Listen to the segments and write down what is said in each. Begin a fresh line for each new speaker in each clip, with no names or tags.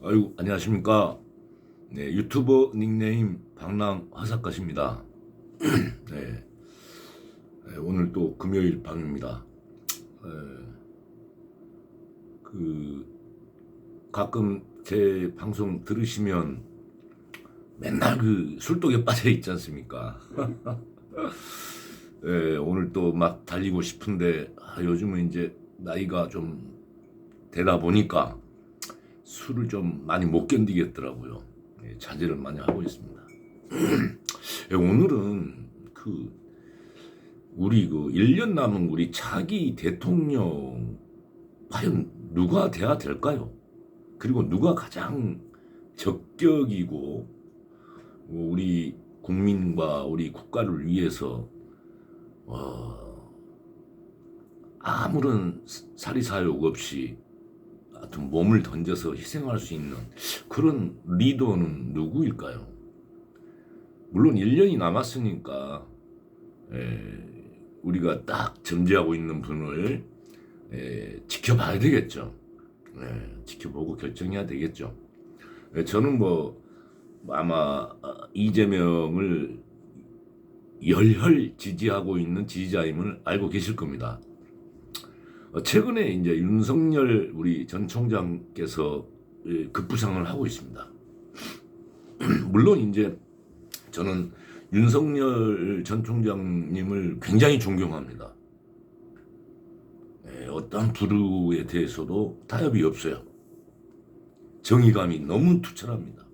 아이고, 안녕하십니까. 네, 유튜버 닉네임 방랑 화사까십니다. 네, 오늘 또 금요일 밤입니다. 에, 그, 가끔 제 방송 들으시면 맨날 그 술독에 빠져 있지 않습니까? 오늘 또 막 달리고 싶은데, 요즘은 이제 나이가 좀 되다 보니까 술을 좀 많이 못 견디겠더라고요. 자제를 많이 하고 있습니다. 오늘은 우리 1년 남은 우리 차기 대통령 과연 누가 돼야 될까요? 그리고 누가 가장 적격이고 우리 국민과 우리 국가를 위해서 아무런 사리사욕 없이 하여튼 몸을 던져서 희생할 수 있는 그런 리더는 누구일까요? 물론 1년이 남았으니까 우리가 딱 점지하고 있는 분을 지켜봐야 되겠죠. 지켜보고 결정해야 되겠죠. 저는 아마 이재명을 열혈 지지하고 있는 지지자임을 알고 계실 겁니다. 최근에 이제 윤석열 우리 전 총장께서 급부상을 하고 있습니다. 물론 이제 저는 윤석열 전 총장님을 굉장히 존경합니다. 어떤 부류에 대해서도 타협이 없어요. 정의감이 너무 투철합니다.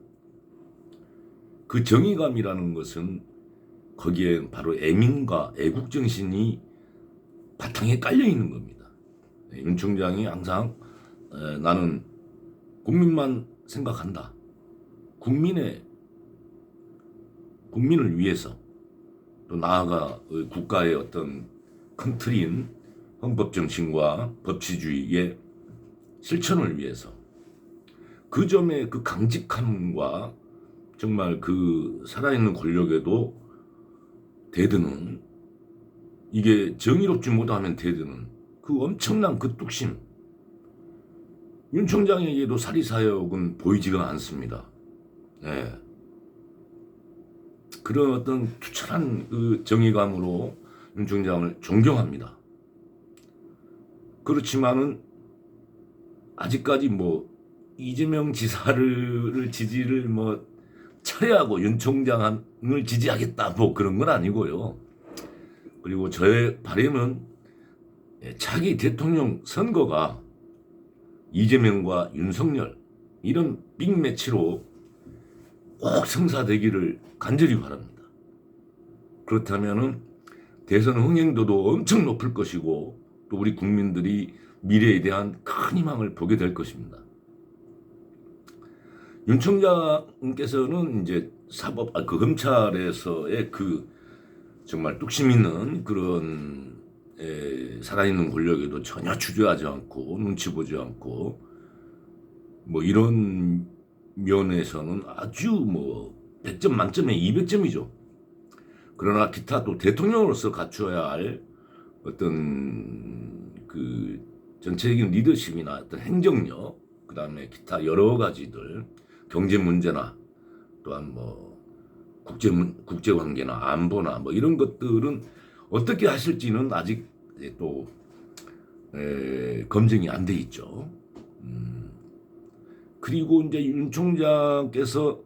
그 정의감이라는 것은 거기에 바로 애민과 애국정신이 바탕에 깔려 있는 겁니다. 윤 총장이 항상 나는 국민만 생각한다. 국민을 위해서 또 나아가 국가의 어떤 큰 틀인 헌법정신과 법치주의의 실천을 위해서 그 점의 그 강직함과 정말 그 살아있는 권력에도 대드는 이게 정의롭지 못하면 대드는 그 엄청난 그 뚝심 윤 총장에게도 사리사욕은 보이지가 않습니다. 네. 그런 어떤 투철한 그 정의감으로 윤 총장을 존경합니다. 그렇지만은 아직까지 이재명 지사를 지지를 철회하고 윤 총장을 지지하겠다 그런 건 아니고요. 그리고 저의 바람은 차기 대통령 선거가 이재명과 윤석열 이런 빅매치로 꼭 성사되기를 간절히 바랍니다. 그렇다면은 대선 흥행도도 엄청 높을 것이고 또 우리 국민들이 미래에 대한 큰 희망을 보게 될 것입니다. 윤 총장께서는 이제 검찰에서의 정말 뚝심 있는 그런 살아있는 권력에도 전혀 주저하지 않고 눈치 보지 않고 이런 면에서는 아주 100점 만점에 200점이죠. 그러나 기타 또 대통령으로서 갖춰야 할 어떤 전체적인 리더십이나 어떤 행정력, 그 다음에 기타 여러 가지들, 경제 문제나 또한 국제관계나 안보나 이런 것들은 어떻게 하실지는 아직 또 검증이 안 돼 있죠. 그리고 이제 윤 총장께서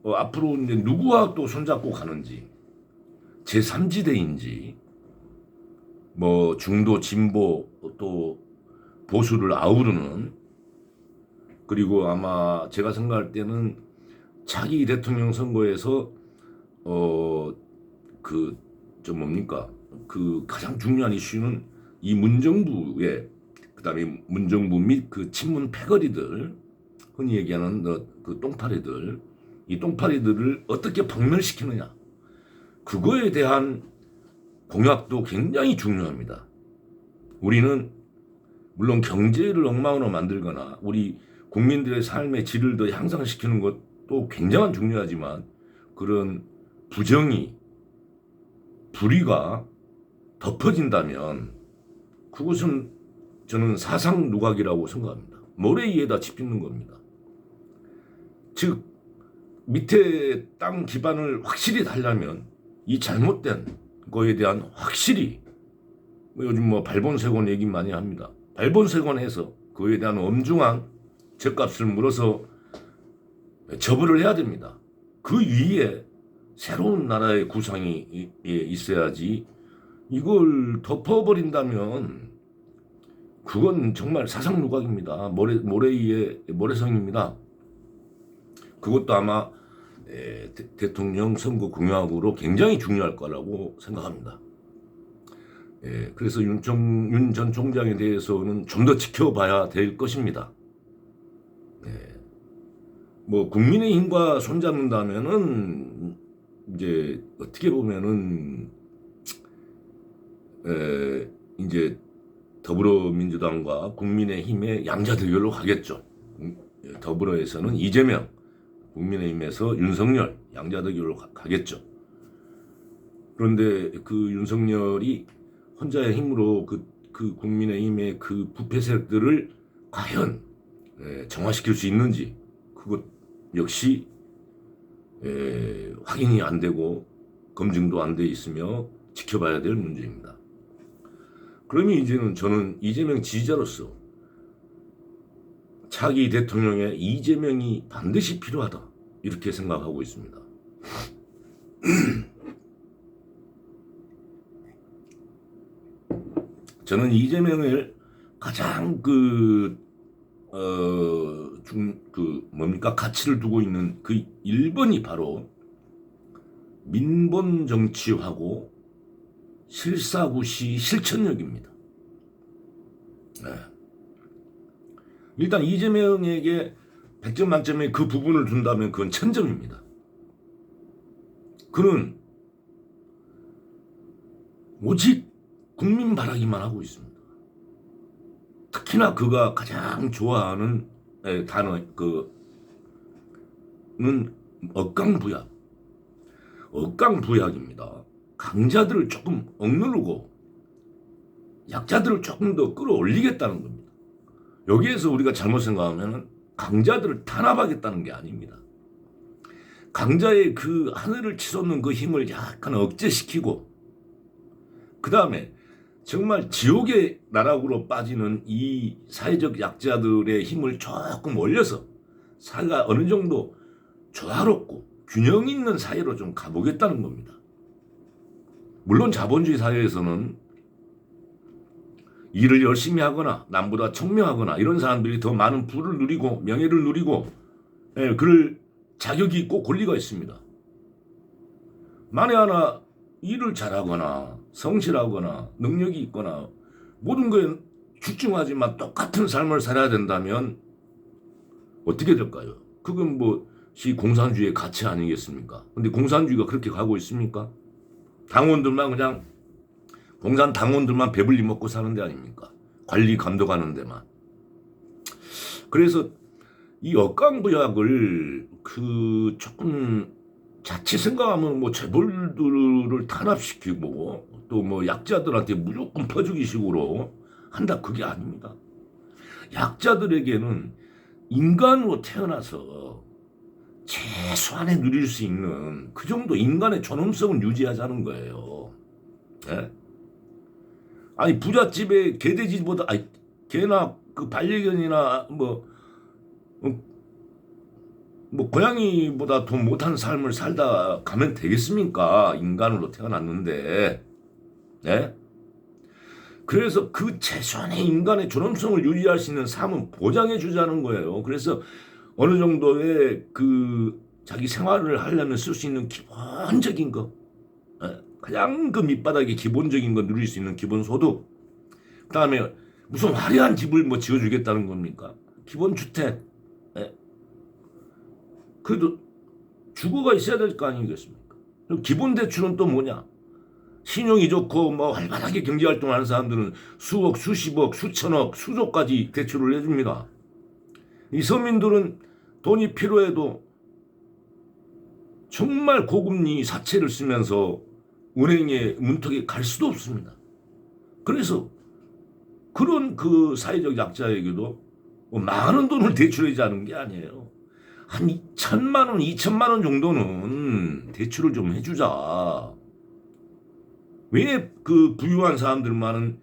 앞으로 이제 누구와 또 손잡고 가는지 제3지대인지 중도 진보 또 보수를 아우르는 그리고 아마 제가 생각할 때는 차기 대통령 선거에서 가장 중요한 이슈는 이 문정부의 그다음에 문정부 및 그 친문 패거리들 흔히 얘기하는 그 똥파리들 이 똥파리들을 어떻게 박멸시키느냐 그거에 대한 공약도 굉장히 중요합니다. 우리는 물론 경제를 엉망으로 만들거나 우리 국민들의 삶의 질을 더 향상시키는 것도 굉장히 중요하지만 그런 부정이 불의가 덮어진다면 그것은 저는 사상 누각이라고 생각합니다. 모래 위에다 짚는 겁니다. 즉 밑에 땅 기반을 확실히 달려면 이 잘못된 거에 대한 확실히 요즘 뭐 발본색원 얘기 많이 합니다. 발본색원해서 그에 대한 엄중한 죗값을 물어서 처벌을 해야 됩니다. 그 위에 새로운 나라의 구상이 있어야지 이걸 덮어버린다면 그건 정말 사상누각입니다. 모래성입니다. 그것도 아마 대통령 선거 공약으로 굉장히 중요할 거라고 생각합니다. 그래서 윤 전 총장에 대해서는 좀 더 지켜봐야 될 것입니다. 뭐 국민의힘과 손잡는다면은 이제 어떻게 보면은 이제 더불어민주당과 국민의힘의 양자 대결로 가겠죠. 더불어에서는 이재명, 국민의힘에서 윤석열 양자 대결로 가겠죠. 그런데 그 윤석열이 혼자의 힘으로 그 국민의힘의 그 부패 세력들을 과연 정화시킬 수 있는지 그것 역시 확인이 안 되고 검증도 안 돼 있으며 지켜봐야 될 문제입니다. 그러면 이제는 저는 이재명 지지자로서 차기 대통령에 이재명이 반드시 필요하다 이렇게 생각하고 있습니다. 저는 이재명을 가장 가치를 두고 있는 그 1번이 바로 민본 정치하고 실사구시 실천력입니다. 일단 이재명에게 100점 만점에 그 부분을 둔다면 그건 1000점입니다. 그는 오직 국민 바라기만 하고 있습니다. 특히나 그가 가장 좋아하는 단어는 억강부약. 억강부약입니다. 강자들을 조금 억누르고 약자들을 조금 더 끌어올리겠다는 겁니다. 여기에서 우리가 잘못 생각하면 강자들을 탄압하겠다는 게 아닙니다. 강자의 그 하늘을 치솟는 그 힘을 약간 억제시키고 그 다음에 정말 지옥의 나락으로 빠지는 이 사회적 약자들의 힘을 조금 올려서 사회가 어느 정도 조화롭고 균형 있는 사회로 좀 가보겠다는 겁니다. 물론 자본주의 사회에서는 일을 열심히 하거나 남보다 청명하거나 이런 사람들이 더 많은 부를 누리고 명예를 누리고 그럴 자격이 있고 권리가 있습니다. 만에 하나 일을 잘하거나 성실하거나 능력이 있거나 모든 거에 출중하지만 똑같은 삶을 살아야 된다면 어떻게 될까요? 그건 공산주의의 가치 아니겠습니까? 근데 공산주의가 그렇게 가고 있습니까? 당원들만 그냥 공산 당원들만 배불리 먹고 사는 데 아닙니까? 관리 감독하는 데만. 그래서 이 억강부약을 조금 자칫 생각하면 재벌들을 탄압시키고 또 약자들한테 무조건 퍼주기 식으로 한다 그게 아닙니다. 약자들에게는 인간으로 태어나서 최소한의 누릴 수 있는 그 정도 인간의 존엄성을 유지하자는 거예요. 예? 아니 부잣집의 개돼지보다 개나 그 반려견이나 고양이보다 더 못한 삶을 살다 가면 되겠습니까? 인간으로 태어났는데. 예? 그래서 그 최소한의 인간의 존엄성을 유지할 수 있는 삶은 보장해 주자는 거예요. 그래서 어느 정도의 자기 생활을 하려면 쓸 수 있는 기본적인 거, 그냥 그 밑바닥에 기본적인 거 누릴 수 있는 기본소득, 그 다음에 무슨 화려한 집을 지어주겠다는 겁니까? 기본주택, 그래도 주거가 있어야 될 거 아니겠습니까? 기본대출은 또 뭐냐? 신용이 좋고 활발하게 경제활동하는 사람들은 수억, 수십억, 수천억, 수조까지 대출을 해줍니다. 이 서민들은 돈이 필요해도 정말 고금리 사채를 쓰면서 은행에 문턱에 갈 수도 없습니다. 그래서 그런 사회적 약자에게도 많은 돈을 대출하지 않은 게 아니에요. 한 1,000만 원, 2천만 원 정도는 대출을 좀 해주자. 왜 그 부유한 사람들만은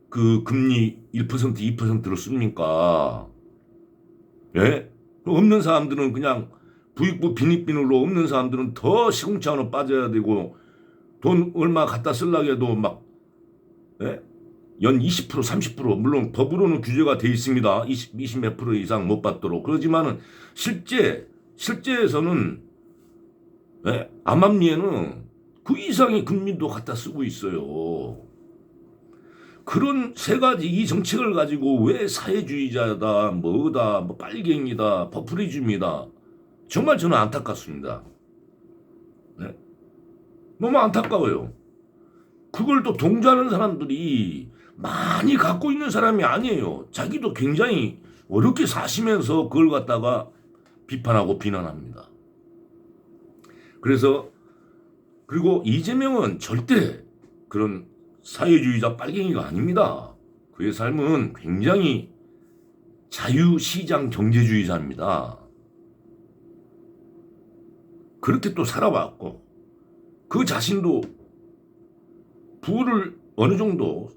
그 금리 1%, 2%로 씁니까? 예? 없는 사람들은 그냥 부익부 빈익빈으로 없는 사람들은 더 시궁창으로 빠져야 되고 돈 얼마 갖다 쓰려고 해도 막 예? 연 20%, 30% 물론 법으로는 규제가 돼 있습니다. 20 몇 프로 이상 못 받도록. 그렇지만은 실제에서는 예? 암암리에는 그 이상의 금리도 갖다 쓰고 있어요. 그런 세 가지 이 정책을 가지고 왜 사회주의자다, 뭐다, 뭐 빨갱이다, 퍼플리즘이다. 정말 저는 안타깝습니다. 네? 너무 안타까워요. 그걸 또 동조하는 사람들이 많이 갖고 있는 사람이 아니에요. 자기도 굉장히 어렵게 사시면서 그걸 갖다가 비판하고 비난합니다. 그리고 이재명은 절대 그런 사회주의자 빨갱이가 아닙니다. 그의 삶은 굉장히 자유시장 경제주의자입니다. 그렇게 또 살아왔고 그 자신도 부를 어느 정도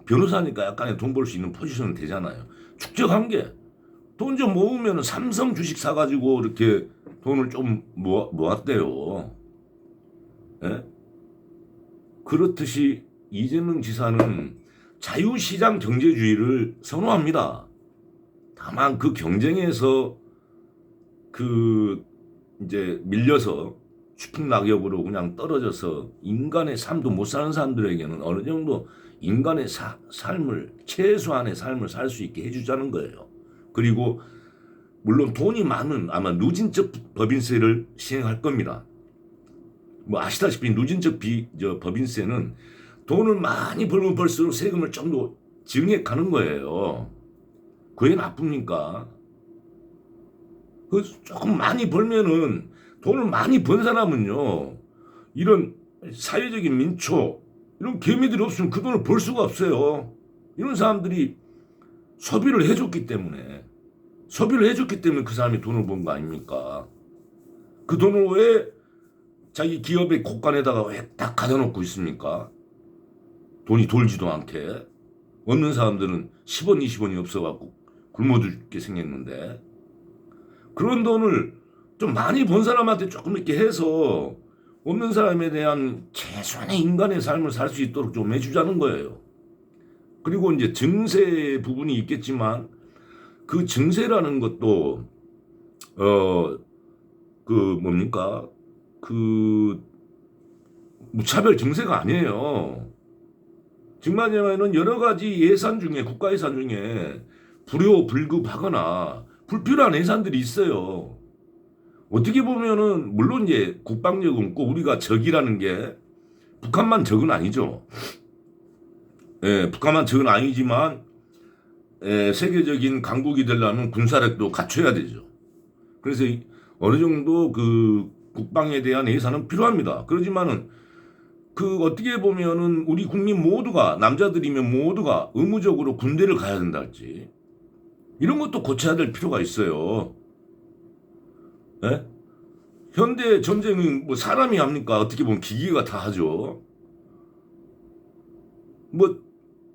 변호사니까 약간의 돈 벌 수 있는 포지션은 되잖아요. 축적한 게 돈 좀 모으면 삼성 주식 사가지고 이렇게 돈을 좀 모았대요. 예? 그렇듯이 이재명 지사는 자유시장 경제주의를 선호합니다. 다만 그 경쟁에서 그 이제 밀려서 추풍낙엽으로 그냥 떨어져서 인간의 삶도 못 사는 사람들에게는 어느 정도 인간의 삶을 최소한의 삶을 살 수 있게 해주자는 거예요. 그리고 물론 돈이 많은 아마 누진적 법인세를 시행할 겁니다. 뭐 아시다시피 누진적 법인세는 돈을 많이 벌면 벌수록 세금을 좀 더 증액하는 거예요. 그게 나쁩니까? 그 조금 많이 벌면은 돈을 많이 번 사람은요, 이런 사회적인 민초, 이런 개미들이 없으면 그 돈을 벌 수가 없어요. 이런 사람들이 소비를 해줬기 때문에 그 사람이 돈을 번 거 아닙니까? 그 돈을 왜 자기 기업의 곳간에다가 왜 딱 가둬 놓고 있습니까? 돈이 돌지도 않게. 없는 사람들은 10원, 20원이 없어갖고 굶어 죽게 생겼는데, 그런 돈을 좀 많이 번 사람한테 조금 이렇게 해서 없는 사람에 대한 최소한의 인간의 삶을 살 수 있도록 좀 해주자는 거예요. 그리고 이제 증세 부분이 있겠지만 그 증세라는 것도 그 뭡니까? 그 무차별 증세가 아니에요. 증만제에는 여러 가지 예산 중에 국가 예산 중에 불효불급하거나 불필요한 예산들이 있어요. 어떻게 보면은 물론 이제 국방력은 꼭 우리가 적이라는 게 북한만 적은 아니죠. 예, 북한만 적은 아니지만 세계적인 강국이 되려면 군사력도 갖춰야 되죠. 그래서 어느 정도 그 국방에 대한 예산은 필요합니다. 그렇지만은 그 어떻게 보면은 우리 국민 모두가 남자들이면 모두가 의무적으로 군대를 가야 된다 할지 이런 것도 고쳐야 될 필요가 있어요. 예? 현대 전쟁은 뭐 사람이 합니까? 어떻게 보면 기계가 다 하죠. 뭐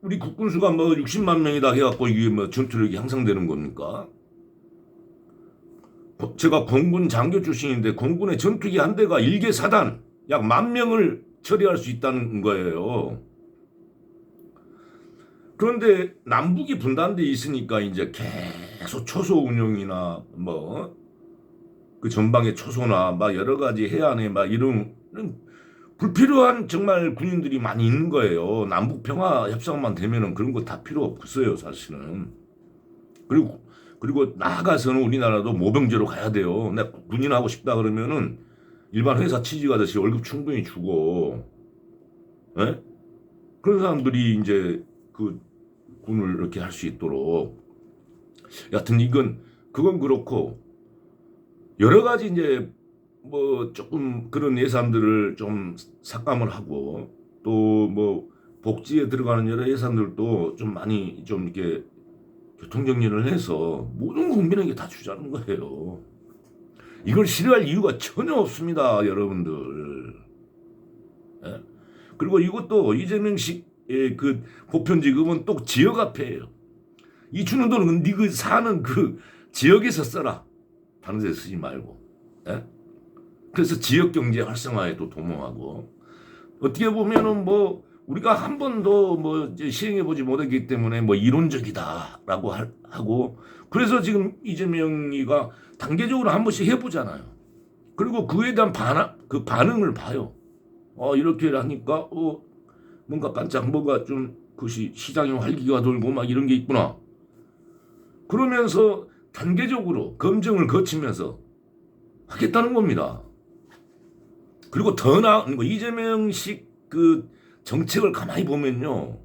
우리 국군수가 뭐 60만 명이다 해갖고 이게 뭐 전투력이 향상되는 겁니까? 제가 공군 장교 출신인데 공군의 전투기 한 대가 1개 사단 약 10,000명을 처리할 수 있다는 거예요. 그런데 남북이 분단돼 있으니까 이제 계속 초소 운영이나 뭐 그 전방의 초소나 막 여러 가지 해안에 막 이런 불필요한 정말 군인들이 많이 있는 거예요. 남북 평화 협상만 되면은 그런 거 다 필요 없어요, 사실은. 그리고 나아가서는 우리나라도 모병제로 가야 돼요. 내가 군인 하고 싶다 그러면은 일반 회사 취직하듯이 월급 충분히 주고, 예? 그런 사람들이 이제 그 군을 이렇게 할 수 있도록. 여하튼 그건 그렇고, 여러 가지 이제 뭐 조금 그런 예산들을 좀 삭감을 하고, 또 뭐 복지에 들어가는 여러 예산들도 좀 많이 좀 이렇게 교통정리를 해서 모든 국민에게 다 주자는 거예요. 이걸 싫어할 이유가 전혀 없습니다, 여러분들. 예? 그리고 이것도 이재명식의 그 보편지급은 또 지역화폐예요. 이 주는 돈은 네가 사는 그 지역에서 써라. 다른 데 쓰지 말고. 예? 그래서 지역 경제 활성화에도 도모하고, 어떻게 보면은 뭐 우리가 한 번도 뭐 시행해 보지 못했기 때문에 뭐 이론적이다라고 하고, 그래서 지금 이재명이가 단계적으로 한 번씩 해보잖아요. 그리고 그에 대한 그 반응을 봐요. 이렇게 하니까 뭔가 반짝 뭐가 좀 그것이 시장의 활기가 돌고 막 이런 게 있구나. 그러면서 단계적으로 검증을 거치면서 하겠다는 겁니다. 그리고 더 나은 거, 이재명식 그 정책을 가만히 보면요,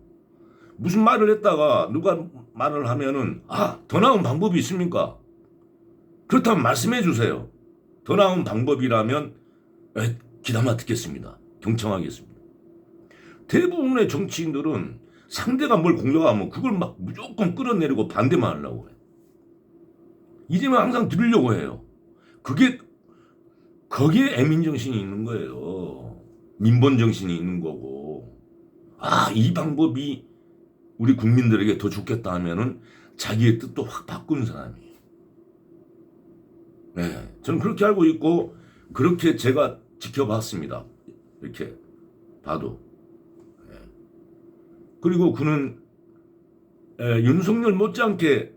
무슨 말을 했다가 누가 말을 하면은 더 나은 방법이 있습니까? 그렇다면 말씀해 주세요. 더 나은 방법이라면 귀담아 듣겠습니다. 경청하겠습니다. 대부분의 정치인들은 상대가 뭘 공격하면 그걸 막 무조건 끌어내리고 반대만 하려고 해요. 이재명 항상 들으려고 해요. 거기에 애민정신이 있는 거예요. 민본정신이 있는 거고. 이 방법이 우리 국민들에게 더 좋겠다 하면은 자기의 뜻도 확 바꾸는 사람이에요. 네, 저는 그렇게 알고 있고, 그렇게 제가 지켜봤습니다. 이렇게 봐도. 네. 그리고 그는 윤석열 못지않게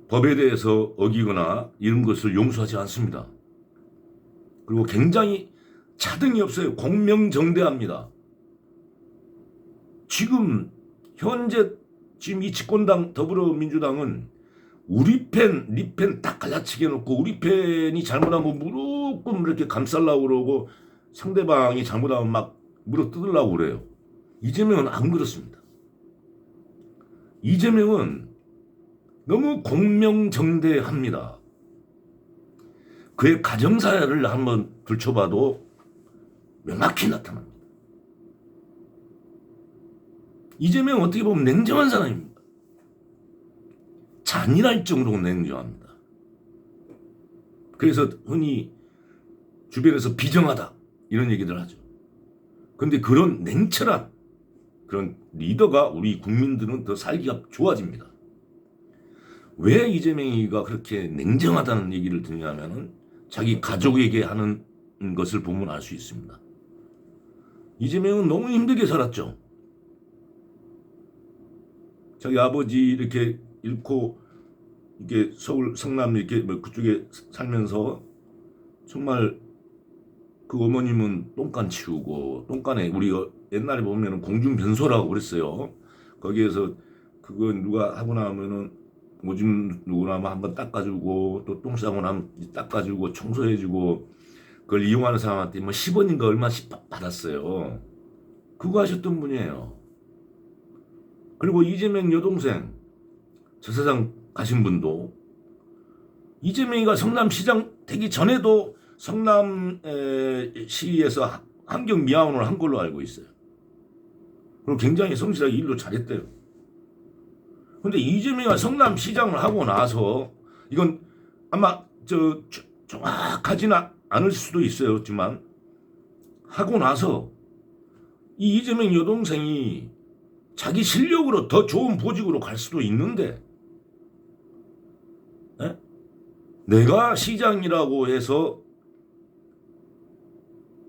법에 대해서 어기거나 이런 것을 용서하지 않습니다. 그리고 굉장히 차등이 없어요. 공명정대합니다. 지금 현재 지금 이 집권당 더불어민주당은 우리 편, 니 편 딱 갈라치게 놓고, 우리 편이 잘못하면 무조건 이렇게 감싸려고 그러고, 상대방이 잘못하면 막 물어 뜯으려고 그래요. 이재명은 안 그렇습니다. 이재명은 너무 공명정대합니다. 그의 가정사를 한번 들춰봐도 명확히 나타납니다. 이재명은 어떻게 보면 냉정한 사람입니다. 잔인할 정도로 냉정합니다. 그래서 흔히 주변에서 비정하다 이런 얘기들 하죠. 그런데 그런 냉철한 그런 리더가 우리 국민들은 더 살기가 좋아집니다. 왜 이재명이가 그렇게 냉정하다는 얘기를 드냐면은 자기 가족에게 하는 것을 보면 알 수 있습니다. 이재명은 너무 힘들게 살았죠. 자기 아버지 이렇게 잃고 이게 서울 성남 이렇게 뭐 그쪽에 살면서 정말 그 어머님은 똥간 치우고, 똥간에 우리 옛날에 보면은 공중변소라고 그랬어요. 거기에서 그거 누가 하고 나면은 오줌 누구 나면 한번 닦아주고, 또 똥 싸고 나면 닦아주고 청소해주고, 그걸 이용하는 사람한테 뭐 10원인가 얼마씩 받았어요. 그거 하셨던 분이에요. 그리고 이재명 여동생 저 세상 가신 분도, 이재명이가 성남시장 되기 전에도 성남시에서 환경미화원을 한 걸로 알고 있어요. 그리고 굉장히 성실하게 일도 잘했대요. 근데 이재명이가 성남시장을 하고 나서, 이건 아마 정확하지는 않을 수도 있어요.지만 하고 나서 이 이재명 여동생이 자기 실력으로 더 좋은 보직으로 갈 수도 있는데, 에? 내가 시장이라고 해서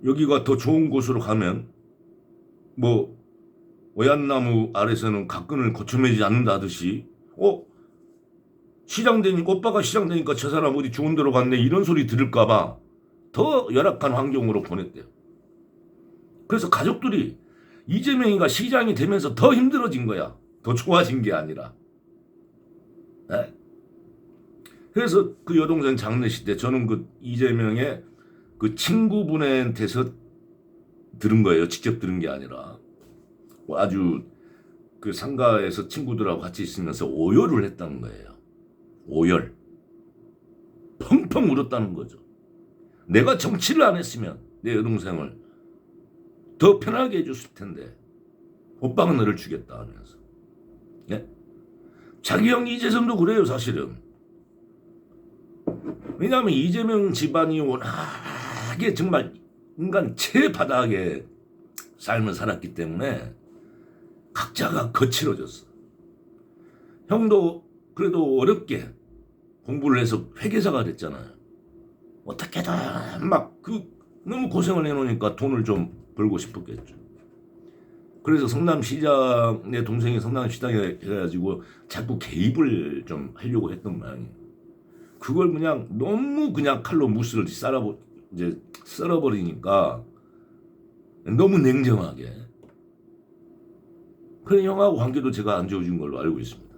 여기가 더 좋은 곳으로 가면 뭐 오얏나무 아래서는 각근을 거쳐매지 않는다 하듯이, 시장 되니까, 오빠가 시장 되니까 저 사람 어디 좋은 데로 갔네 이런 소리 들을까봐 더 열악한 환경으로 보냈대요. 그래서 가족들이 이재명이가 시장이 되면서 더 힘들어진 거야. 더 좋아진 게 아니라. 네? 그래서 그 여동생 장례식 때 저는 그 이재명의 그 친구분한테서 들은 거예요. 직접 들은 게 아니라. 아주 그 상가에서 친구들하고 같이 있으면서 오열을 했다는 거예요. 오열. 펑펑 울었다는 거죠. 내가 정치를 안 했으면 내 여동생을 더 편하게 해줬을 텐데 오빠가 너를 주겠다 하면서. 예? 자기 형 이재성도 그래요, 사실은. 왜냐하면 이재명 집안이 워낙에 정말 인간 최바닥의 삶을 살았기 때문에 각자가 거칠어졌어. 형도 그래도 어렵게 공부를 해서 회계사가 됐잖아요. 어떻게든 막 너무 고생을 해놓으니까 돈을 좀 벌고 싶었겠죠. 그래서 성남시장, 내 동생이 성남시장에 해가지고 자꾸 개입을 좀 하려고 했던 모양이에요. 그걸 그냥 너무 그냥 칼로 무스를 이제 썰어버리니까 너무 냉정하게. 그래 형하고 관계도 제가 안 좋아진 걸로 알고 있습니다.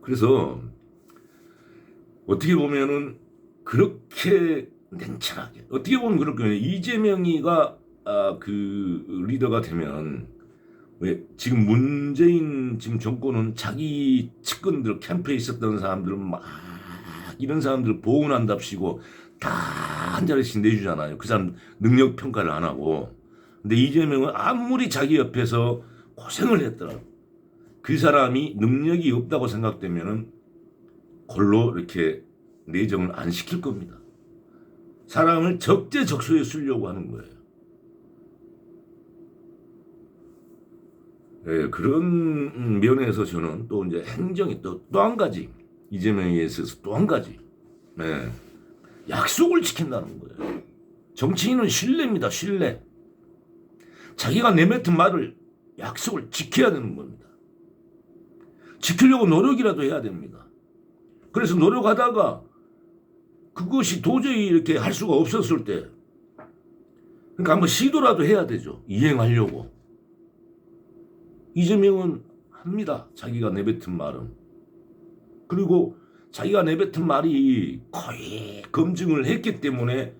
그래서 어떻게 보면은 그렇게 냉철하게, 어떻게 보면 그렇게 이재명이가 그 리더가 되면, 왜 지금 문재인 지금 정권은 자기 측근들 캠프에 있었던 사람들은 막 이런 사람들 보훈한답시고 다 한 자리씩 내주잖아요. 그 사람 능력 평가를 안 하고. 근데 이재명은 아무리 자기 옆에서 고생을 했더라도 그 사람이 능력이 없다고 생각되면은 골로 이렇게 내정을 안 시킬 겁니다. 사람을 적재적소에 쓰려고 하는 거예요. 네, 그런 면에서 저는 또 이제 행정이 또 한 가지, 이재명에 있어서 또 한 가지, 네, 약속을 지킨다는 거예요. 정치인은 신뢰입니다. 신뢰. 자기가 내뱉은 말을, 약속을 지켜야 되는 겁니다. 지키려고 노력이라도 해야 됩니다. 그래서 노력하다가 그것이 도저히 이렇게 할 수가 없었을 때, 그러니까 한번 시도라도 해야 되죠. 이행하려고. 이재명은 합니다. 자기가 내뱉은 말은. 그리고 자기가 내뱉은 말이 거의 검증을 했기 때문에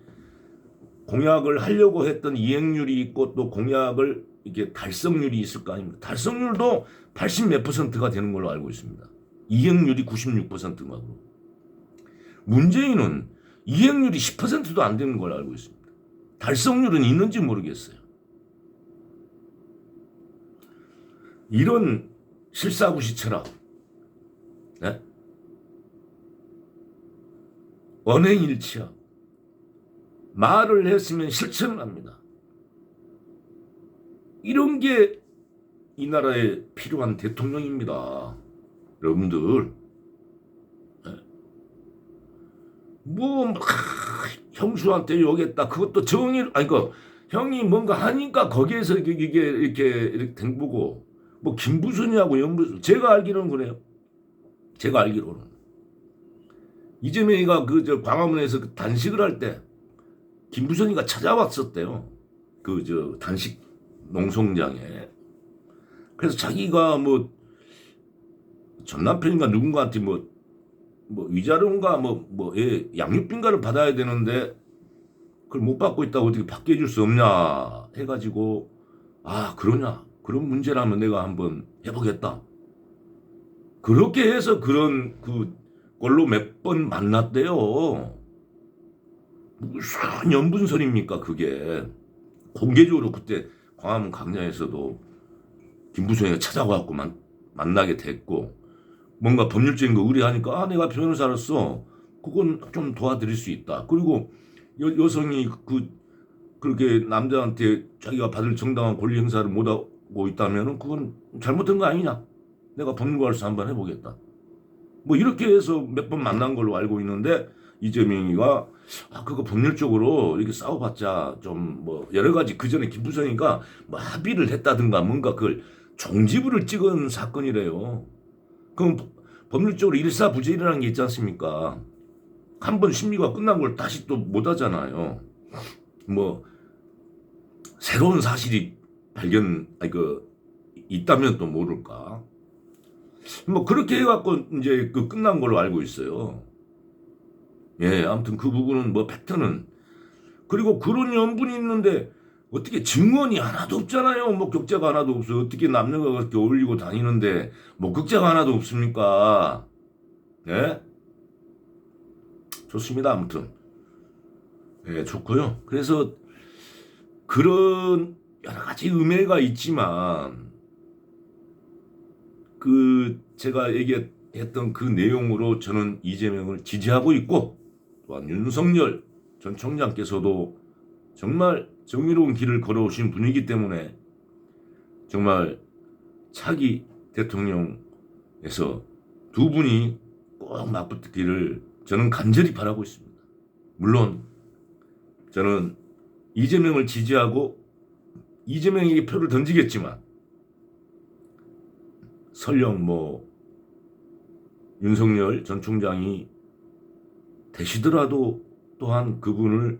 공약을 하려고 했던 이행률이 있고 또 공약을 이게 달성률이 있을 거 아닙니까? 달성률도 80몇 %가 되는 걸로 알고 있습니다. 이행률이 96%가. 문재인은 이행률이 10%도 안 되는 걸로 알고 있습니다. 달성률은 있는지 모르겠어요. 이런 실사구시 철학, 네? 언행일치야. 말을 했으면 실천을 합니다. 이런 게 이 나라에 필요한 대통령입니다. 여러분들. 뭐 형수한테 욕했다. 그것도 형이 뭔가 하니까 거기에서 이게 이렇게 된 거고. 뭐 김부선이하고 연부선, 제가 알기로는 그래요. 제가 알기로는 이재명이가 광화문에서 단식을 할 때 김부선이가 찾아왔었대요. 단식 농성장에. 그래서 자기가 뭐 전 남편인가 누군가한테 뭐 위자료인가 양육비인가를 받아야 되는데 그걸 못 받고 있다고 어떻게 받게 해줄 수 없냐 해가지고, 그러냐, 그런 문제라면 내가 한번 해보겠다. 그렇게 해서 그런 걸로 몇 번 만났대요. 무슨 연분설입니까 그게. 공개적으로 그때 광화문 광장에서도 김부선이가 찾아와갖고 만나게 됐고, 뭔가 법률적인 거 의뢰하니까 내가 변호사로서 그건 좀 도와드릴 수 있다. 그리고 여성이 그렇게 남자한테 자기가 받을 정당한 권리 행사를 못하고 있다면 그건 잘못된 거 아니냐. 내가 법률가로서 한번 해보겠다. 뭐 이렇게 해서 몇 번 만난 걸로 알고 있는데, 이재명이가 그거 법률적으로 이렇게 싸워봤자 좀 여러 가지, 그 전에 김부선이가 합의를 했다든가 뭔가 그걸 종지부를 찍은 사건이래요. 그럼 법률적으로 일사부재이라는 게 있지 않습니까? 한 번 심리가 끝난 걸 다시 또 못 하잖아요. 새로운 사실이 있다면 또 모를까. 그렇게 해갖고 이제 끝난 걸로 알고 있어요. 예, 아무튼 그 부분은 팩트는. 그리고 그런 연분이 있는데 어떻게 증언이 하나도 없잖아요. 목격자가 하나도 없어요. 어떻게 남녀가 그렇게 어울리고 다니는데 목격자가 하나도 없습니까? 예? 좋습니다. 아무튼. 예, 좋고요. 그래서 그런 여러 가지 음해가 있지만 제가 얘기했던 그 내용으로 저는 이재명을 지지하고 있고, 또한 윤석열 전 총장께서도 정말 정의로운 길을 걸어오신 분이기 때문에 정말 차기 대통령에서 두 분이 꼭 맞붙기를 저는 간절히 바라고 있습니다. 물론 저는 이재명을 지지하고 이재명에게 표를 던지겠지만 설령 윤석열 전 총장이 되시더라도 또한 그분이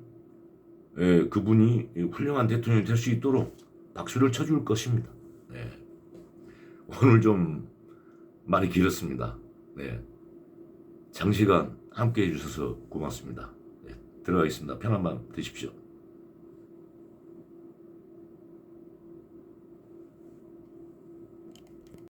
훌륭한 대통령이 될 수 있도록 박수를 쳐줄 것입니다. 네. 오늘 좀 말이 길었습니다. 네. 장시간 함께 해주셔서 고맙습니다. 네. 들어가겠습니다. 편한 밤 되십시오.